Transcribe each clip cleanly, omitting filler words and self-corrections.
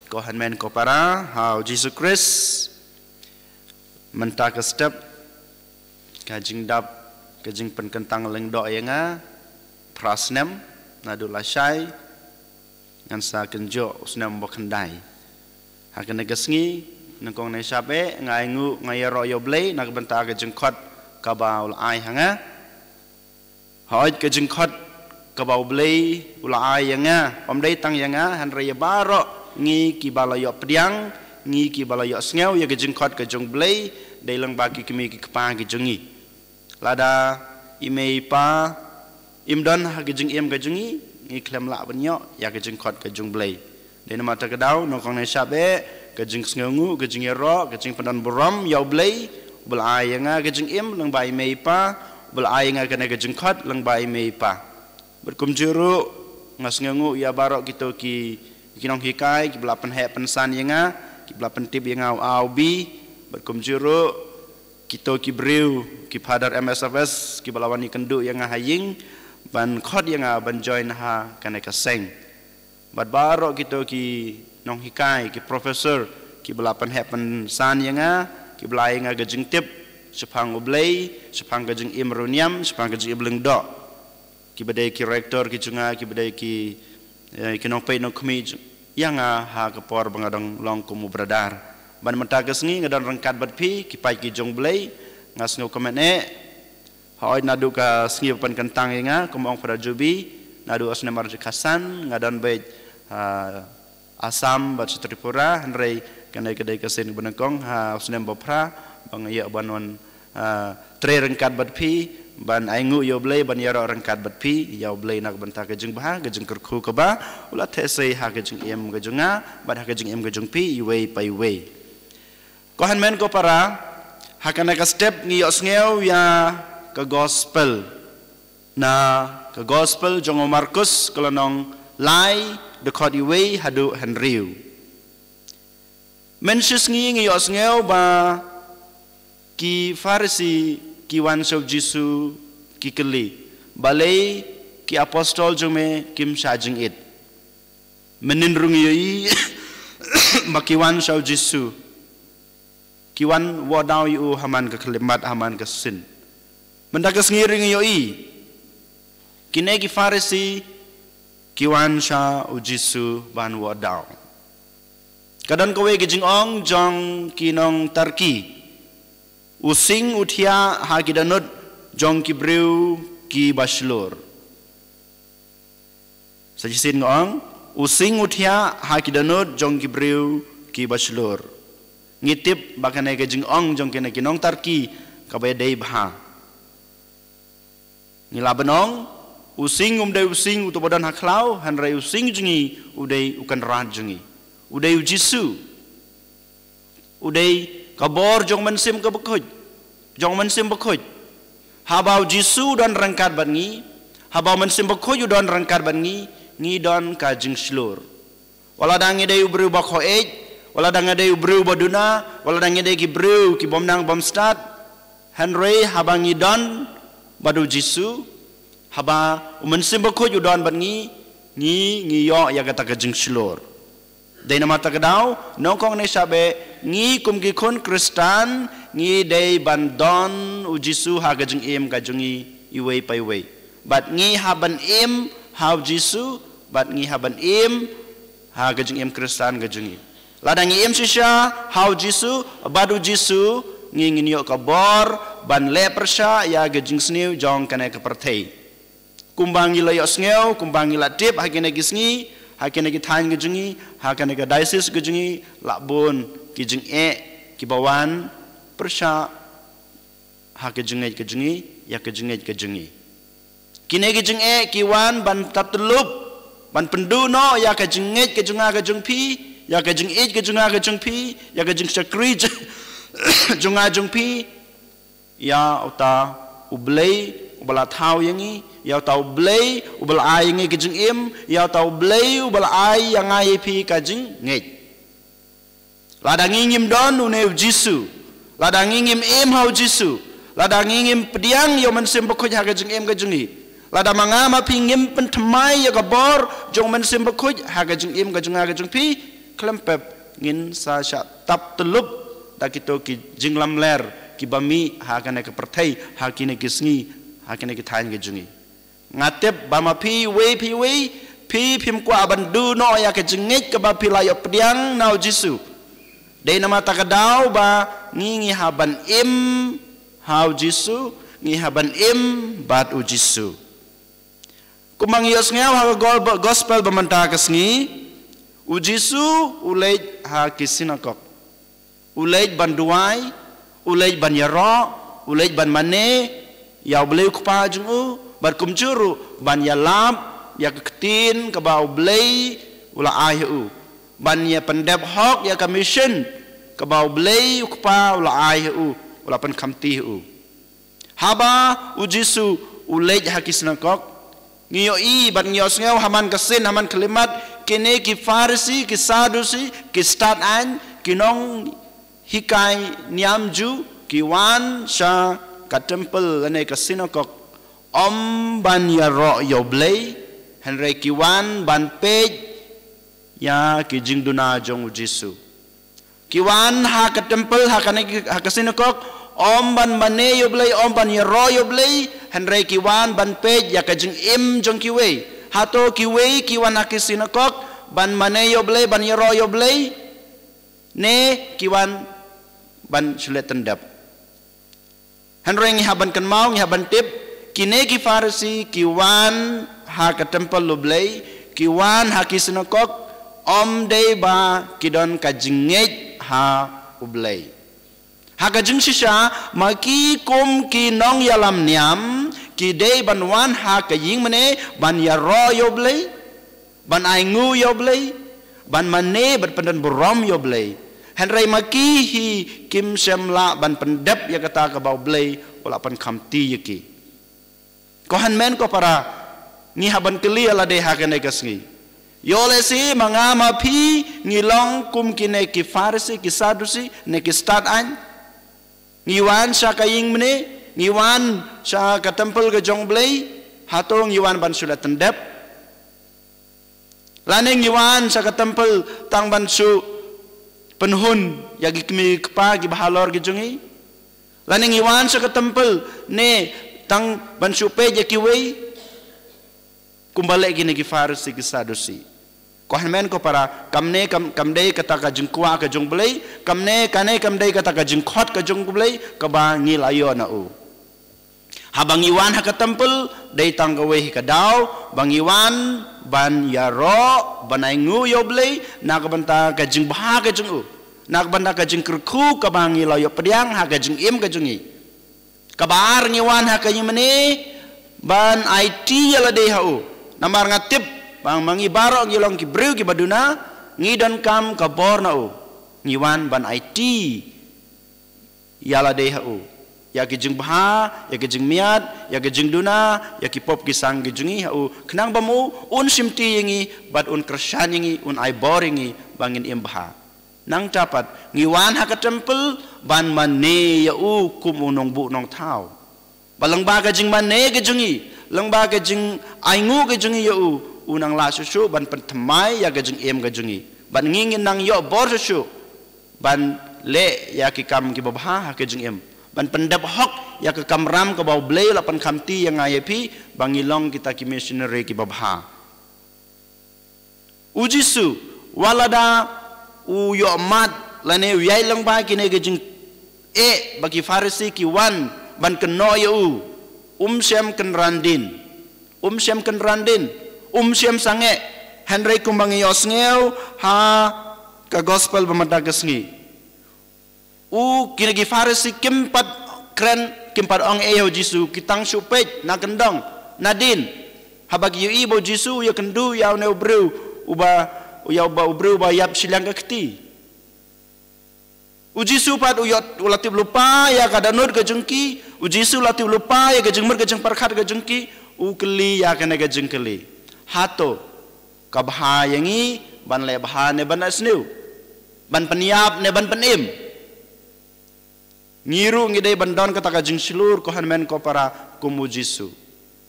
ko hanmen ko para how Jesus Christ mentah ke step kajing dap kajing penkentang leng do yanga prasnem nadu lasai ngan sa kenjo usnem bokandai hakan negasngi nangkong ne sabe ngai ngu ngai ro yo blei nak benta kajing khot kabaul ai hanga hoi kajing khot kabau blei ulai yanga omdei tang yanga han raya baro ngi ki balayo pediang ngi ki balayo sngew ya kajing khot kajong blei dailang bagi kimi ki kpa kajungi lada imei pa imdon ha kajing em kajungi ngi klem la banyo ya kajing khot kajong blei dena mata kedau nongkong ne sabe kajing sngew kajing ro kajing pendan borom yaw blei belai yanga kajing em lang bai mei pa belai yanga kana kajing khot lang bai mei pa berkumjuru ngasngew ya barok kita ki kinong hikai ki belapan he pensan yanga ki belapan tip yanga au bi berkumjuru kita ki breu ki padar MSFS ki balawani kendu yanga haying ban khot yanga ban join ha kana kaseng bad barok kita ki nong hikai ki professor ki belapan he pensan yanga ki belai yanga gajing tip sepang ublei sepang gajing imruniam sepang gajing ibleng do ki badai ki rektor ki chunga ki badai ki kinong pay nong kumi yang ha kapor bangadang long kumu bradar ban mentagasngi ngadan rangkat badpi ki pai ki jong blei ngasngo komene hoi nadu ka sngi pan kentang inga komong pada jubi nadu asne marji kasan ngadan bait asam bat Tripura hanrei kanai kedai kasen benengkong ha asne bopra bang ya banwan tre rangkat badpi ban aingu yo blei ban yaro rangkat batpi yo blei nak benta kajing bah kajing kerku ke ba ula tesei ha kajing em kajunga ban ha kajing em kajung pi iwei pai wei ko han men ko para ha kana ka step ngi yo sngew ya ke gospel na ke gospel jongo Markus kolonong lai de khot iwei hadu henriu men sis ngi yo sngew ba ki farisi ki wan sau Jisu ki keli balai ki apostol jume kim sajing it menindrung yoi makiwan sau Jisu ki wan wadau yu haman ke kelimat haman ke sin mendagas ngiring yoi kine ki farisi ki wan sau Jisu ban wadau kadang kowe gijing ong jong kinong tarki using utia ha kidanut jong ki breu ki baslur sajisin ngong using utia ha kidanut jong ki breu ki baslur ngitip bakane ke jing ong jong kene kinong tarki kabe dei bha ngila benong using umdai using utu badan haklau hanrai using jungi udai ukan ran jungi udai Jisu udai kabor jong mensim ke bekoj jong mensim bekoj habau Jisu dan rangkat bangi habau mensim bekoj dan rangkat bangi ngi don kajing slur wala dangi dei ubru bakho ej wala dangi dei ubru baduna wala dangi dei ki bru ki bomnang bomstat henry habangi don badu Jisu haba mensim bekoj don bangi ngi yo ya kata kajing slur dai nama ta kedau nongkong ne sabe ngi kum ki khon Kristan ngi dei bandon u Jisu ha gajung em gajungi iwei pai wei bat ngi haban em ha Jisu bat ngi haban em ha gajung em Kristan gajungi ladang em sisha ha Jisu badu Jisu ngi nginyo kabor ban le persha ya gajung sniu jong kana ka perthei kumbangi la yo sngew kumbangi la tip ha kene gisngi hakene ki than gejungi hakene ka diocese gejungi labun ki jing ki bawan persha hakejungi ya kejungi kine ki jing ki wan ban tatlup ban penduno ya kejungi kejunga kejungpi ya kejung kejunga kejungpi ya kejung sakri junga jungpi ya uta ublei ubala thau yangi ya tau blei ubal ai nge kejing im ya tau blei ubal ai yang ai pi kajing nge ladang ngim don une Jisu ladang ngim im hau Jisu ladang ngim pediang yo mensim bekoj ha kajing im kajungi lada mangama pi ngim pentemai ya kabor jong mensim bekoj ha kajing im kajunga kajung pi klempep ngin sa sya tap telup da kito ki jinglam ler ki bami ha kana ke perthai ha kine ki sngi ha kine ki thain ke jungi ngatep bama pi we pi phim kwa ban du no ya ke jingit ke ba pi la yo pdiang nau jisu dei nama takadau ba ngi haban im hau jisu ngi haban im bat u jisu kumang yos ngau ha gospel bamanta ke sngi u jisu ulej ha kisinakok ulej ban duai ulej ban yaro ulej ban mane yaw bleu kpa jung u bar kumjuru ban yalap ya ketin ke bau blei ula ayu ban ya pendep hok ya commission ke bau blei kpa ula ayu ula pen kamti u haba ujisu ulej hakisnakok ngiyo i ban ngiyos ngau haman kesin haman kelimat kene ki farisi ki sadusi ki start an kinong hikai niamju ki wan sha ka temple ane kasinakok om ban ya ro yo blei Henry kiwan ban pej ya ki jingduna jong jisu kiwan ha ka temple ha ka sinakok om ban mane yo blei om ban ya ro yo blei Henry kiwan ban pej ya ka jing im jong kiwe hato kiwe kiwan ha ki sinakok ban mane yo blei ban ya ro yo blei ne kiwan ban sulet tendap Henry ngi haban kan mau ngi haban tip kine ki farisi kiwan ha ka temple lo blei kiwan ha ki sinakok om dei ba kidon ka jinget ha ublei ha ka jing shisha ma ki kum ki nong yalam niam ki dei ban wan ha ka ying mane ban ya ro yo blei ban ai ngu yo blei ban mane ban pendan borom yo blei henry ma ki hi kim semla ban pendep ya kata ka bau blei wala pan kamti yaki ko han men ko para ni haban keli ala de hakane kasngi yole si mangama pi ngilong kum kine ki farisi ki sadusi ne ki start an ngiwan sa kaying mene ngiwan sa ka temple ke jong blei hato ngiwan ban sudah tendep lane ngiwan sa ka temple tang ban su penhun yagi kmi kpa gi bahalor gi jongi lane ngiwan sa ka temple ne tang ban su pe je ki wei kumbalik gini ki farisi ki sadusi ko men ko para kamne kamdei kata ka jingkwa ka jong blei kamne kane kamdei kata ka jingkhot ka jong blei ka ba ngil ayo na u habang iwan ha ka temple dei tang ka we ka daw bang iwan ban yaro banai ngu yo blei na ka banta ka jing ba ka jong u na ka banta ka jing krku ka bang ngil ayo pediang ha ka jing im ka jongi ka bar ngiwan ha ka yimene ban IT yala dei ha u namar ngatip bang mangi barok ngilong ki breu ki baduna ngidon kam ka borna u ngiwan ban IT yala de hu ya ki jing bha ya ki jing miat ya ki jing duna ya ki pop ki sang ki jungi hu knang bamu un simti yingi bat un kersan yingi un ai boringi bangin imbha nang dapat ngiwan ha ka temple ban mane ya u kum unong bu nong thau balang ba ka jing mane ki jungi lang ba ka jing ai ngu ka jungi yo unang la su ban pentemai ya ka jing em ka jungi ban ngingin nang yo bor su ban le ya ki kam ki babha ka jing em ban pendap hok ya ka kamram ka bau blei la pan kamti yang ayepi bangilong kita ki missionary ki babha ujisu walada u yo mat lane yai lang ba ki ne ka jing e bagi farisi ki wan ban keno yo Syam kenrandin Syam sange Henry kumbangi yosngeu ha ka gospel bamata kesngi kinagi farisi kimpat kren kimpat ong eyo jisu kitang supej na kendong nadin habagi yu ibo jisu ya kendu ya ne ubreu uba ubreu ba yap silang keti Ujisu pat uyot ulatib lupa ya kadanut ke jengki ujisu latib lupa ya ke jengmer ke jeng parkhat ke jengki ukeli ya kena ke jengkeli hato kabha yangi ban le bha ne ban asnu ban peniap ne ban penim ngiru ngidai bandon kata ka jeng silur ko hanmen ko para kumujisu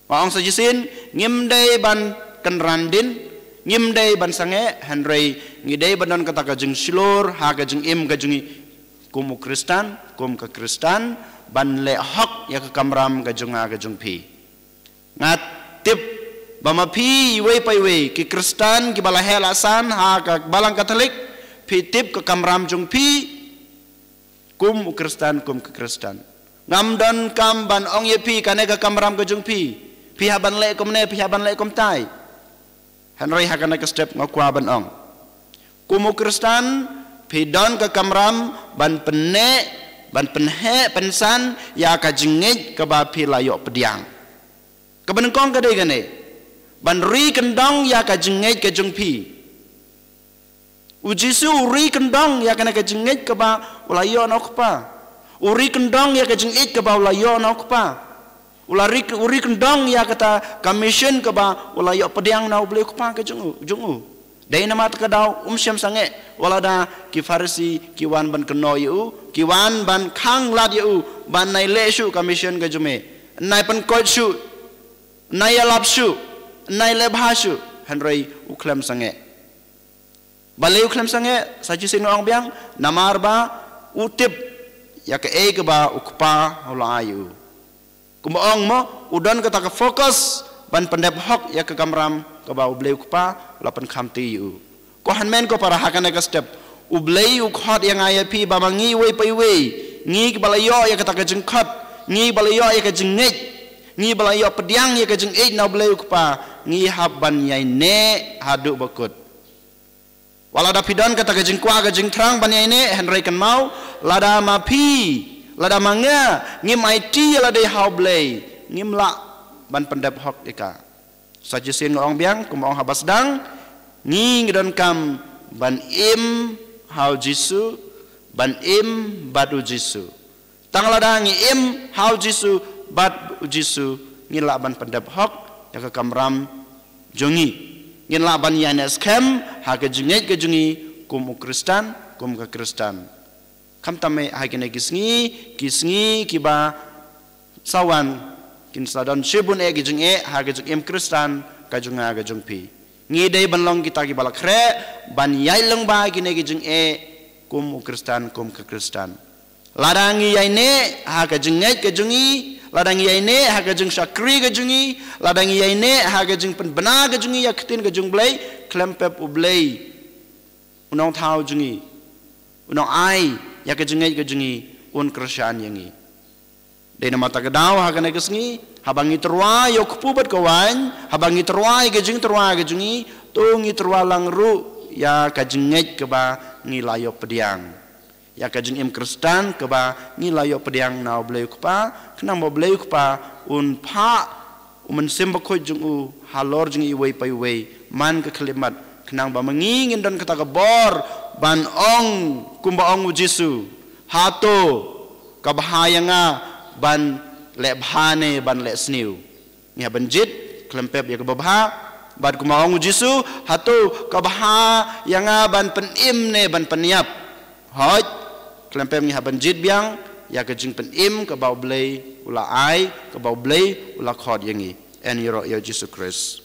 waong sajisin ngimdai ban kenrandin ngim day ban sange Henry ngidai banon kata kajeng silur ha kajeng im kajeng kum Kristan kum ke Kristan ban le hok ya ke kamram kajeng kajeng pi ngat tip bama pi we pai we ki Kristan ki bala helasan ha ka balang Katolik pi tip ke kamram jung pi kum Kristan kum ke Kristan ngam don kam ban ong ye pi kane ke kamram kajeng pi haban le kom ne pi haban le kom tai Henry hakana ke step ngakwa ban ong kumu Kristan pi don ke kamram ban penhe pensan ya ka jingit ke ba pi layo pediang ke benengkong ke dei gane ban ri kendong ya ka jingit ke jung pi ujisu ri kendong ya kana ke jingit ke ba layo nokpa uri kendong ya ke jingit ke ba layo nokpa uri kendong ya kata commission ke ba layo pediang na boleh kupa ke jungu dai nama ta kadau syam sange wala da ki farsi ki wan ban keno yu ki wan ban khang lat yu ban nai le shu commission ke jume nai pan ko shu nai alap shu nai le bha shu Henry uklam sange bale uklam sange saji sing ong biang namar ba utip ya ke ba ukpa hola ayu kumaong mo udon kata ke fokus ban pendep hok ya ke kamram ke ba ublei ukpa lapan khamti yu ko hanmen ko para hakane ke step ublei ukhot yang aya pi ba mangi we pai we ngi ke balayo ya kata ke jengkot ngi balayo ya ke jengit ngi balayo pediang ya ke jengit na ublei ukpa ngi habban yai ne hadu bakut wala da pidon kata ke jengkwa ke jengtrang ban yai ne Henry kan mau lada mapi lada manga ngim IT lada hau blay ngim la ban pendep hok ika sajesin ngong biang kumong habas dang ngi ngidon kam ban im hau jisu ban im badu jisu tang lada ngi im hau jisu bad jisu ngila ban pendep hok ya ke kamram jongi ngila ban yanes kem ha ke jengit ke jongi kum Kristan kum ke Kristan kam tame hagene kisngi kiba sawan kin sadon shibun e gijung e hagejung em Kristan kajunga gajung pi ngi dei banlong kita ki balak re ban yai long ba gine gijung e kum Kristan kum ke Kristan ladangi yai ne hagejung e gajungi ladangi yai ne hagejung sakri gajungi ladangi yai ne hagejung penbena gajungi yaktin gajung blai klempep ublai unong thau jungi unong ai ya kejengai un kersian yangi dena mata kedau hagane kesngi habangi terwa yok pubat kawan habangi terwa kejeng terwa kejengi tungi terwa langru ya kejengai keba ngilayo pediang ya kejeng im Kristan keba ngilayo pediang nau bleu kepa kena mo bleu kepa un pa umen sembako jungu halor jungi wei pai wei man ke kelimat kenang ba mengingin dan kata kebor ban ong kumba ong Jisu hato kabahaya nga ban le bhane ban le sniu nya banjit klempep ya kababha ban kumba ong Jisu hato kabaha yang ban penim ne ban peniap hoj klempep nya banjit biang ya kejing penim ka bau blei ula ai ka bau blei ula khod yangi en yoro ya Jisu Kristus